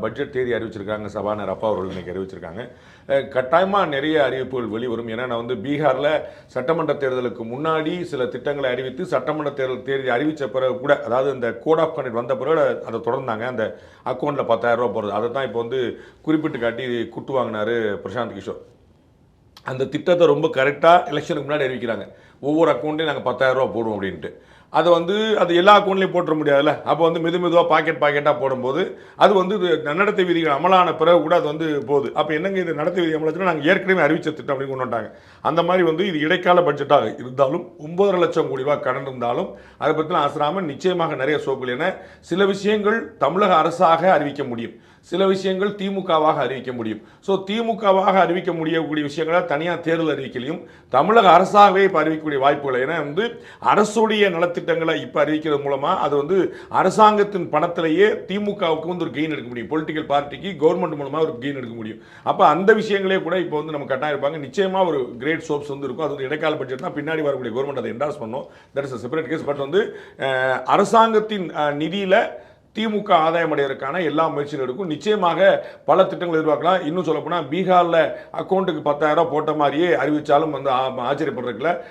Budget தேதி அறிவிச்சிருக்காங்க. சபாநாயகர் அப்பா அவர்கள் இன்னைக்கு அறிவிச்சிருக்காங்க. கட்டாயமாக நிறைய அறிவிப்புகள் வெளிவரும். ஏன்னா நான் பீகாரில் சட்டமன்ற தேர்தலுக்கு முன்னாடி சில திட்டங்களை அறிவித்து சட்டமன்ற தேர்தல் தேதி அறிவித்த பிறகு கூட, அதாவது இந்த கோட் ஆஃப் கண்டக்ட் வந்த பிறகு அதை தொடர்ந்தாங்க. அந்த அக்கௌண்ட்டில் 10,000 ரூபா போகிறது, அதை தான் இப்போ குறிப்பிட்டு காட்டி குட்டு வாங்கினார் பிரசாந்த் கிஷோர். அந்த திட்டத்தை ரொம்ப கரெக்டாக எலெக்ஷனுக்கு முன்னாடி அறிவிக்கிறாங்க. ஒவ்வொரு அக்கௌண்ட்லையும் நாங்கள் 10,000 ரூபா போடுவோம் அப்படின்ட்டு. அதை அது எல்லா அக்கௌண்ட்லையும் போட்டுற முடியாதுல்ல. அப்போ மெதுவாக பாக்கெட்டாக போடும்போது அது நடத்தை விதிகள் அமலான பிறகு கூட அது போகுது. அப்போ என்னங்க இது நடத்தை விதி அமலாச்சுன்னா நாங்கள் ஏற்கனவே அறிவிச்ச திட்டம் அப்படின்னு கொண்டு வந்தாங்க. அந்த மாதிரி இது இடைக்கால பட்ஜெட்டாக இருந்தாலும் 9.5 லட்சம் கோடி ரூபாய் கடன் இருந்தாலும் அதை பற்றிலாம் ஆசிராமல் நிச்சயமாக நிறைய சோப்புகள். என சில விஷயங்கள் தமிழக அரசாக அறிவிக்க முடியும், சில விஷயங்கள் திமுகவாக அறிவிக்க முடியும். ஸோ திமுகவாக அறிவிக்க முடியக்கூடிய விஷயங்களை தனியார் தேர்தல் அறிவிக்கலையும் தமிழக அரசாகவே இப்போ அறிவிக்கக்கூடிய வாய்ப்புகள். ஏன்னா அரசுடைய நலத்திட்டங்களை இப்போ அறிவிக்கிறது மூலமாக அது அரசாங்கத்தின் பணத்திலேயே திமுகவுக்கு ஒரு கெயின் எடுக்க முடியும், பொலிட்டிக்கல் பார்ட்டிக்கு கவர்மெண்ட் மூலமாக ஒரு கெயின் எடுக்க முடியும். அப்போ அந்த விஷயங்களே கூட இப்போ நம்ம கட்டாயம் இருப்பாங்க. நிச்சயமாக ஒரு கிரேட் சோப்ஸ் இருக்கும். அது இடைக்கால பட்ஜெட் தான், பின்னாடி வரக்கூடிய கவர்மெண்ட் அதை என்டார்ஸ் பண்ணும். That is separate case. But அரசாங்கத்தின் நிதியில் திமுக ஆதாயம் அடைவதற்கான எல்லா முயற்சிகளும் இருக்கும். நிச்சயமாக பல திட்டங்கள் எதிர்பார்க்கலாம். இன்னும் சொல்லப்போனால் பீகாரில் அக்கௌண்ட்டுக்கு 10,000 போட்ட மாதிரியே அறிவித்தாலும் ஆச்சரியப்படுறதுல